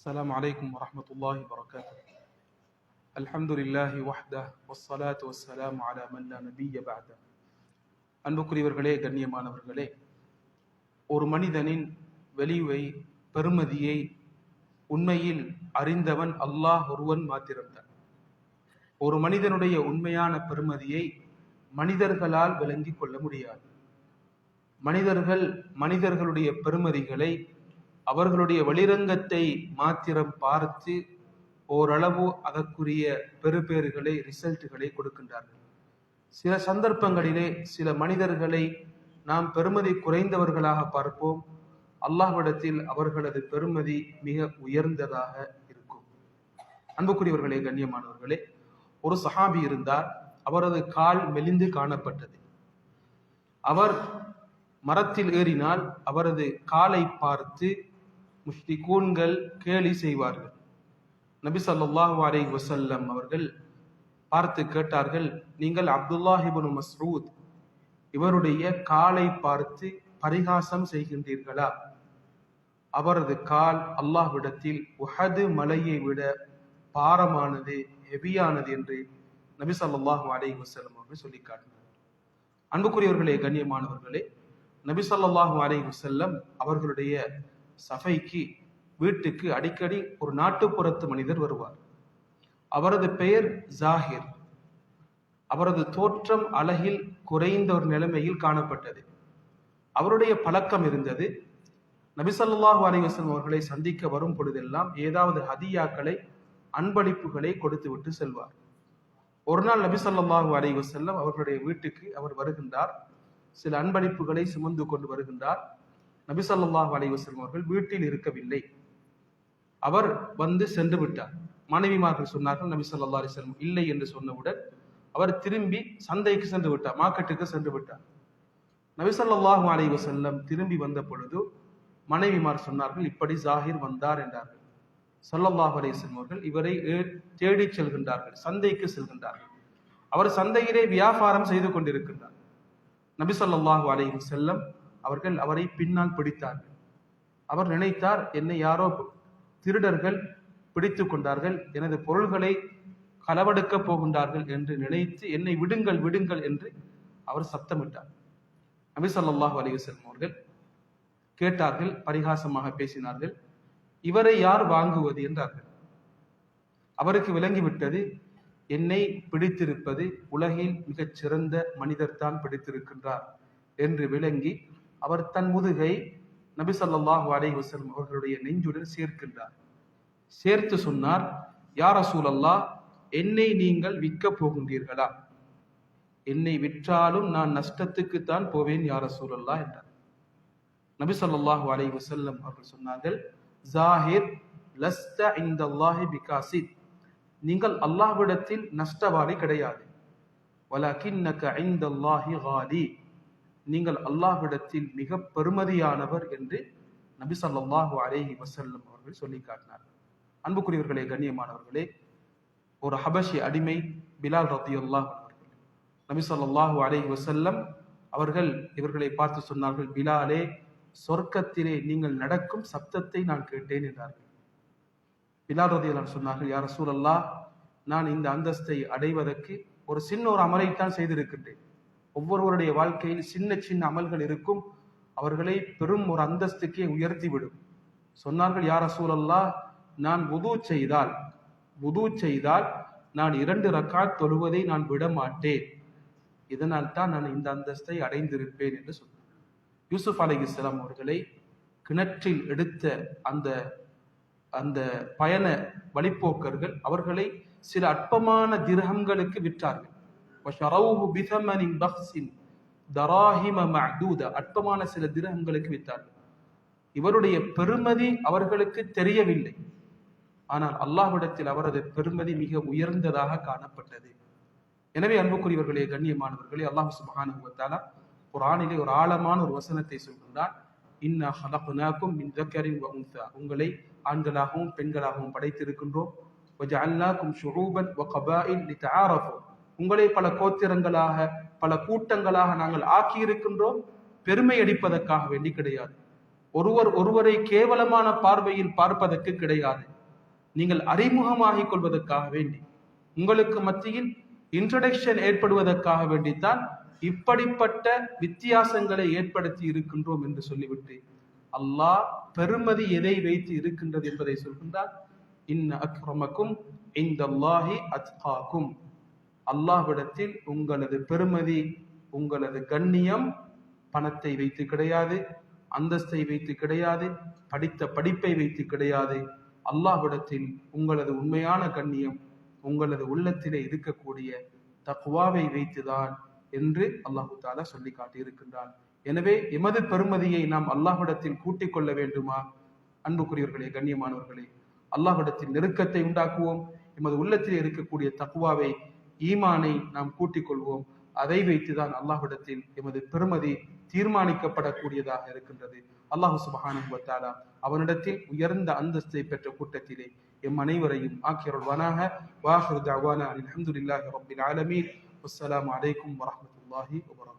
السلام عليكم ورحمة الله وبركاته. الحمد لله وحده والصلاة والسلام على من لا نبي بعده. அன்புக்குரியவர்களே, கண்ணியமானவர்களே, ஒரு மனிதனின் வெளிவை பெருமதியை உண்மையில் அறிந்தவன் அல்லாஹ் ஒருவன் மாத்திரம்தான். ஒரு மனிதனுடைய உண்மையான பெருமதியை மனிதர்களால் விளங்கிக் கொள்ள முடியாது. மனிதர்களுடைய பெருமதிகளை அவர்களுடைய வெளிரங்கத்தை மாத்திரம் பார்த்து ஓரளவு அதற்குரிய பெறுபேறுகளை ரிசல்ட்டுகளை கொடுக்கின்றார்கள். சில சந்தர்ப்பங்களிலே சில மனிதர்களை நாம் பெருமதி குறைந்தவர்களாக பார்ப்போம். அல்லாஹ்விடத்தில் அவர்களது பெருமதி மிக உயர்ந்ததாக இருக்கும். அன்புக்குரியவர்களே, கண்ணியமானவர்களே, ஒரு சஹாபி இருந்தார். அவரது கால் மெலிந்து காணப்பட்டது. அவர் மரத்தில் ஏறினால் அவரது காலை பார்த்து முஷ்ரிகூன்கள் கேலி செய்வார்கள். நபி ஸல்லல்லாஹு அலைஹி வஸல்லம் அவர்கள் பார்த்து கேட்டார்கள், நீங்கள் அப்துல்லாஹ் இப்னு மஸ்ஊத் இவருடைய காலை பார்த்து பரிகாசம் செய்கின்றீர்களா? அவரது கால் அல்லாஹ்விடத்தில் உஹது மலையை விட பாரமானது, ஹெவியானது என்று நபி ஸல்லல்லாஹு அலைஹி வஸல்லம் அவர்கள் சொல்லி காட்டினார். அன்புக்குரியவர்களே, கண்ணியமானவர்களே, நபி ஸல்லல்லாஹு அலைஹி வஸல்லம் அவர்களுடைய சபைக்கு வீட்டுக்கு அடிக்கடி ஒரு நாட்டுப்புறத்து மனிதர் வருவார். அவரது பெயர் ஜாஹிர். அவரது தோற்றம் அழகில் குறைந்த ஒரு நிலைமையில் காணப்பட்டது. அவருடைய பழக்கம் இருந்தது, நபி ஸல்லல்லாஹு அலைஹி வஸல்லம் அவர்களை சந்திக்க வரும் பொழுதெல்லாம் ஏதாவது ஹதியாக்களை, அன்பளிப்புகளை கொடுத்து விட்டு செல்வார். ஒரு நாள் நபி ஸல்லல்லாஹு அலைஹி வஸல்லம் அவர்களுடைய வீட்டுக்கு அவர் வருகின்றார். சில அன்பளிப்புகளை சுமந்து கொண்டு வருகின்றார். நபி ஸல்லல்லாஹு அலைஹி வஸல்லம் அவர்கள் வீட்டில் இருக்கவில்லை. அவர் வந்து சென்று விட்டார். மனைவிமார்கள் சொன்னார்கள், நபி ஸல்லல்லாஹு அலைஹி வஸல்லம் இல்லை என்று சொன்னவுடன் அவர் திரும்பி சந்தைக்கு சென்று விட்டார், மார்க்கெட்டுக்கு சென்று விட்டார். நபி ஸல்லல்லாஹு அலைஹி வஸல்லம் திரும்பி வந்த பொழுது மனைவிமார் சொன்னார்கள், இப்படி ஜாஹிர் வந்தார் என்றார்கள். ஸல்லல்லாஹு அலைஹி வஸல்லம் அவர்கள் இவரை தேடி செல்கின்றார்கள், சந்தைக்கு செல்கின்றார்கள். அவர் சந்தையிலே வியாபாரம் செய்து கொண்டிருக்கின்றார். நபி ஸல்லல்லாஹு அலைஹி வஸல்லம் அவர்கள் அவரை பின்னால் பிடித்தார்கள். அவர் நினைத்தார், என்னை யாரோ திருடர்கள் பிடித்து கொண்டார்கள், எனது பொருள்களை களவெடுக்கப் போகின்றார்கள் என்று நினைத்து என்னை விடுங்கள் விடுங்கள் என்று அவர் சத்தமிட்டார். நபி ஸல்லல்லாஹு அலைஹி வஸல்லம் அவர்கள் கேட்டார்கள், பரிகாசமாக பேசினார்கள், இவரை யார் வாங்குவது என்றார்கள். அவருக்கு விளங்கிவிட்டது, என்னை பிடித்திருப்பது உலகில் மிகச் சிறந்த மனிதர் தான் பிடித்திருக்கின்றார் என்று விளங்கி அவர் தன் முதுகை நபி ஸல்லல்லாஹு அலைஹி வஸல்லம் அவர்களுடைய நெஞ்சுடன் சேர்க்கின்றார். சேர்த்து சொன்னார், யா ரசூலல்லாஹ், என்னை நீங்கள் விற்க போகின்றீர்களா? என்னை விற்றாலும் நான் நஷ்டத்துக்குத்தான் போவேன் யா ரசூலல்லாஹ் என்றார். நபி ஸல்லல்லாஹு அலைஹி வஸல்லம் அவர்கள் சொன்னார்கள், ஜாஹிர் லஸ்த இன்தல்லாஹி பிகாசித், நீங்கள் அல்லாஹ்விடத்தில் நஷ்டவாளி கிடையாது. வலகின்னக இன்தல்லாஹி காலி, நீங்கள் அல்லாஹ்விடத்தில் மிக பெருமதியானவர் என்று நபி ஸல்லல்லாஹு அலைஹி வஸல்லம் அவர்கள் சொல்லி காட்டினார். அன்புக்குரியவர்களே, கண்ணியமானவர்களே, ஒரு ஹபஷி அடிமை பிலால் ரலியல்லாஹு அன்ஹு நபி ஸல்லல்லாஹு அலைஹி வஸல்லம் அவர்கள் இவர்களை பார்த்து சொன்னார்கள், பிலாலே, சொர்க்கத்திலே நீங்கள் நடக்கும் சப்தத்தை நான் கேட்டேன் என்றார்கள். பிலால் ரலியல்லாஹு அன்ஹு சொன்னார்கள், யா ரசூலல்லாஹ், நான் இந்த அந்தஸ்தை அடைவதற்கு ஒரு சின்ன ஒரு அமலைத்தான் செய்திருக்கின்றேன். ஒவ்வொருவருடைய வாழ்க்கையில் சின்ன சின்ன அமல்கள் இருக்கும், அவர்களை பெரும் ஒரு அந்தஸ்துக்கே உயர்த்திவிடும். சொன்னார்கள், யா ரசூலல்லாஹ், நான் வுது செய்தால் நான் 2 ரக்காத் தொழுவதை நான் விட மாட்டேன், இதனால் தான் நான் இந்த அந்தஸ்தை அடைந்திருப்பேன் என்று சொன்னார். யூசுப் அலைஹிஸ்ஸலாம் அவர்களை கிணற்றில் எடுத்த அந்த பயண வழிப்போக்கர்கள் அவர்களை சில அற்பமான திர்ஹம்களுக்கு விற்றார்கள். அற்பமான சில திரகங்களுக்கு வித்தார்கள். இவருடைய பெருமதி அவர்களுக்கு தெரியவில்லை. ஆனால் அல்லாஹ்விடத்தில் அவரது பெருமதி மிக உயர்ந்ததாக காணப்பட்டது. எனவே அன்புக்குரியவர்களே, கண்ணியமானவர்களே, அல்லாஹ் சுப்ஹானஹு வ தஆலா குர்ஆனிலே ஒரு ஆழமான ஒரு வசனத்தை சொல்கின்றார், இன்னா ஹலக்னாகும் மின் ذكரின் வ உன்ஸா, உங்களை ஆண்களாகவும் பெண்களாகவும் படைத்திருக்கின்றோம். வஜஅல்னாகும் ஷுஊபன் வ கபாயில் லிதஆரஃபு, உங்களை பல கோத்திரங்களாக, பல கூட்டங்களாக நாங்கள் ஆக்கி இருக்கின்றோம், பெருமை அடிப்பதற்காக வேண்டி கிடையாது. ஒருவரை கேவலமான பார்வையில் பார்ப்பதற்கு கிடையாது. நீங்கள் அறிமுகமாகிக் கொள்வதற்காக வேண்டி, உங்களுக்கு மத்தியில் இன்ட்ரடக்ஷன் ஏற்படுவதற்காக வேண்டித்தான் இப்படிப்பட்ட வித்தியாசங்களை ஏற்படுத்தி இருக்கின்றோம் என்று சொல்லிவிட்டு அல்லாஹ் பெருமதி எதை வைத்து இருக்கின்றது என்பதை சொல்கின்றார். இன்ன அக்ரமக்கும் இந்தல்லாஹி அத்காக்கும். அல்லாஹ்விடத்தில் உங்களது பெருமதி, உங்களது கண்ணியம் பணத்தை வைத்து கிடையாது, அந்தஸ்தை வைத்து கிடையாது, படித்த படிப்பை வைத்து கிடையாது. அல்லாஹ்விடத்தில் உங்களது உண்மையான கண்ணியம் உங்களது உள்ளத்திலே இருக்கக்கூடிய தக்வாவை வைத்துதான் என்று அல்லாஹு தாலா சொல்லி காட்டியிருக்கின்றான். எனவே எமது பெருமதியை நாம் அல்லாஹ்விடத்தில் கூட்டிக் கொள்ள வேண்டுமா? அன்புக்குரியவர்களே, கண்ணியமானவர்களே, அல்லாஹ்விடத்தில் நெருக்கத்தை உண்டாக்குவோம். எமது உள்ளத்தில் இருக்கக்கூடிய தக்வாவை, ஈமானை நாம் கூட்டிக் கொள்வோம். அதை வைத்துதான் அல்லாஹ்விடத்தில் எமது பெருமதி தீர்மானிக்கப்படக்கூடியதாக இருக்கின்றது. அல்லாஹு சுப்ஹானஹு வ தஆலா அவனிடத்தில் உயர்ந்த அந்தஸ்தை பெற்ற கூட்டத்திலே எம் அனைவரையும் ஆக்கியருள்வானாக. வாஹிரு தஅவானா அல்ஹம்துலில்லாஹி ரப்பில் ஆலமீன். வஸ்ஸலாமு அலைக்கும் வரஹ்மத்துல்லாஹி வபரகாத்துஹு.